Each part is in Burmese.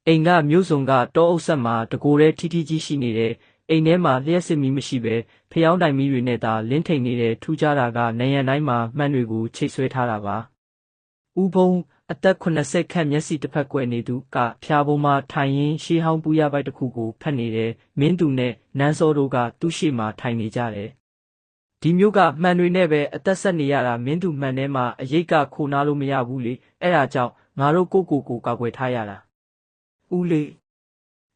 အိမ်ကမျိုးစုံကတောအုပ်ဆက်မှာတကိုယ်တည်းထီးထီးကြီးရှိနေတယ်အိမ်ထဲမှာလျှက်စစ်မီးမရှိပဲဖျောင်းတိုင်မီးတွေနဲ့သာလင်းထိန်နေတဲ့ထူးခြားတာကနယံတိုင်းမှာမှန်တွေကိုချိတ်ဆွဲထားတာပါဦးဘုံအသက်80ခန့်မျက်စိတစ်ဖက်ကွယ်နေသူကဖျားပုံမှာထိုင်ရင်းရှေးဟောင်းပူရပိုက်တစ်ခုကိုဖတ်နေတယ်မင်းသူနဲ့နန်းစောတို့ကသူ့ရှေ့မှာထိုင်နေကြတယ်ဒီမျိုးကမှန်တွေနဲ့ပဲအသက်ဆက်နေရတာမင်းသူမှန်ထဲမှာအရိတ်ကခိုနားလို့မရဘူးလေအဲ့ဒါကြောင့်ငါတို့ကိုကာကွယ်ထားရတာဦးလေး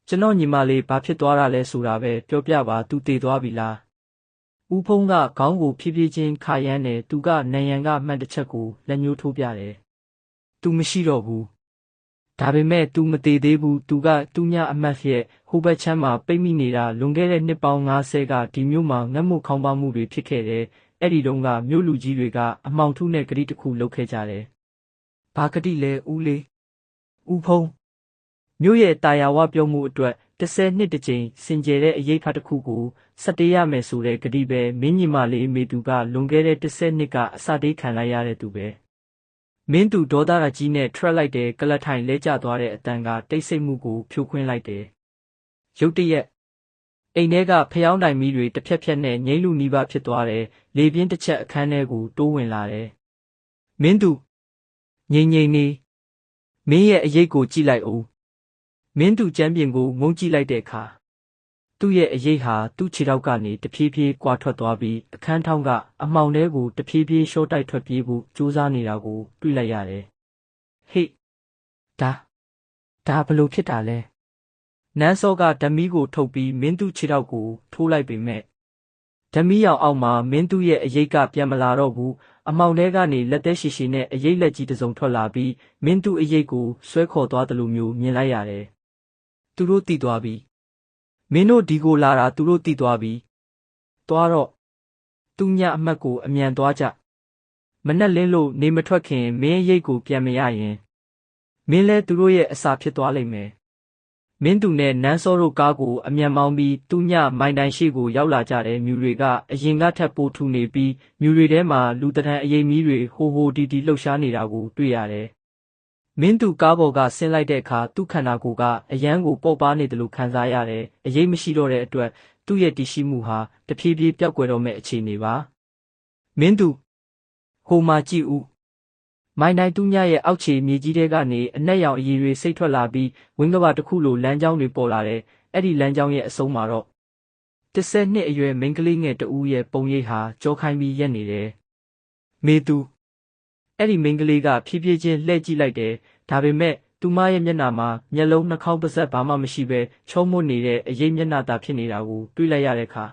ကျွန်တော်ညီမလေးဘာဖြစ်သွားတာလဲဆိုတာပဲပြောပြပါသူတည်သွားပြီလားဦးဖုံးကခေါင်းကိုဖြည်းဖြည်းချင်းခါရမ်းတယ်သူကနယံကမှန်တစ်ချက်ကိုလက်ညှိုးထိုးပြတယ်သူမရှိတော့ဘူးဒါပေမဲ့သူမတည်သေးဘူးသူကသူ့ညအမတ်ရဲ့ဟိုဘက်ချမ်းမှာပိတ်မိနေတာလွန်ခဲ့တဲ့နှစ်ပေါင်း90ကဒီမျိုးမှာငတ်မှုခေါင်းပါမှုတွေဖြစ်ခဲ့တယ်အဲ့ဒီတုန်းကမြို့လူကြီးတွေကအမှောင်ထုနဲ့ဂတိတစ်ခုလုပ်ခဲ့ကြတယ်ဘာဂတိလဲဦးလေးဦးဖုံးမြို့ရဲ့တာယာဝပြောမှုအတွက်10နှစ်တစ်ကြိမ်စင်ကြယ်တဲ့အရေးဖတ်တစ်ခုကို17ရမယ်ဆိုတဲ့ဂတိပဲမင်းညီမလေးမေသူကလွန်ခဲ့တဲ့10နှစ်ကအစတေးခံလိုက်ရတဲ့သူပဲမင်းသူဒေါသရကြီးနဲ့ထွက်လိုက်တဲ့ကလထိုင်လဲကျသွားတဲ့အတန်ကတိတ်ဆိတ်မှုကိုဖြိုခွင်းလိုက်တယ်ရုတ်တရက်အိမ်ထဲကဖျောင်းတိုင်မီးတွေတစ်ဖြက်ဖြက်နဲ့ငိမ့်လူနီးပါးဖြစ်သွားတယ်လေပြင်းတစ်ချက်အခန်းထဲကိုတိုးဝင်လာတယ်မင်းသူငိမ့်နေမင်းရဲ့အရေးကိုကြည့်လိုက်ဦးမင်းသူကျမ်းပြင်ကိုငုံကြည့်လိုက်တဲ့အခါသူ့ရဲ့အရေးဟာသူ့ခြေထောက်ကနေတဖြည်းဖြည်းကွာထွက်သွားပြီးအခန်းထောင်းကအမှောင်ထဲကိုတဖြည်းဖြည်းရှော့တိုက်ထွက်ပြေးဖို့ကြိုးစားနေတာကိုတွေ့လိုက်ရတယ်ဟေ့ဒါဘလို့ဖြစ်တာလဲနန်းစောကဓမီကိုထုတ်ပြီးမင်းသူခြေထောက်ကိုထိုးလိုက်ပေမဲ့ဓမီရောင်အောက်မှာမင်းသူရဲ့အရေးကပြန်မလာတော့ဘူးအမှောင်ထဲကနေလက်သေးရှည်ရှည်နဲ့အရေးလက်ကြီးတစ်စုံထွက်လာပြီးမင်းသူအရေးကိုဆွဲခေါ်သွားတယ်လို့မျိုးမြင်လိုက်ရတယ်သူတို့တည်သွားပြီမင်းတို့ဒီကိုလာတာသူတို့တည်သွားပြီသွားတော့သူညအမတ်ကိုအမြန်သွားကြမနဲ့လင်းလို့နေမထွက်ခင်မင်းရိတ်ကိုပြန်မရရင်မင်းလဲသူတို့ရဲ့အစာဖြစ်သွားလိမ့်မယ်မင်းသူနဲ့နန်းစောတို့ကားကိုအမြန်မောင်းပြီးသူညမိုင်တိုင်ရှိကိုရောက်လာကြတဲ့မြူတွေကအရင်ကထပ်ပိုထူနေပြီးမြူတွေထဲမှာလူတန်းအရေးမီးတွေဟိုတီလှုပ်ရှားနေတာကိုတွေ့ရတယ်မင်းသူကားပေါ်ကဆင်းလိုက်တဲ့အခါသူ့ခန္ဓာကိုယ်ကအယမ်းကိုပေါ့ပါနေတယ်လို့ခံစားရတယ်အရေးမရှိတော့တဲ့အတွက်သူ့ရဲ့တည်ရှိမှုဟာတဖြည်းဖြည်းပျောက်ကွယ်တော့မဲ့အခြေအနေပါမင်းသူဟိုမှာကြည့်ဦးမိုင်းတိုင်းသူညရဲ့အောက်ခြေမြေကြီးထဲကနေအနက်ရောင်အရည်တွေစိတ်ထွက်လာပြီးဝင်းကဘာတစ်ခုလိုလမ်းကြောင်းတွေပေါ်လာတယ်အဲ့ဒီလမ်းကြောင်းရဲ့အဆုံးမှာတော့10နှစ်အရွယ်မိန်းကလေးငယ်တဦးရဲ့ပုံရိပ်ဟာကြောခိုင်းပြီးရက်နေတယ်မေသူအဲ့ဒီမိန်းကလေးကဖြည်းဖြည်းချင်းလှည့်ကြည့်လိုက်တယ်ဒါပေမဲ့သူမရဲ့မျက်နှာမှာမျက်လုံးနှာခေါင်းပါးစပ်ဘာမှမရှိပဲချုံးမွတ်နေတဲ့အရေးမျက်နှာသာဖြစ်နေတာကိုတွေ့လိုက်ရတဲ့အခါ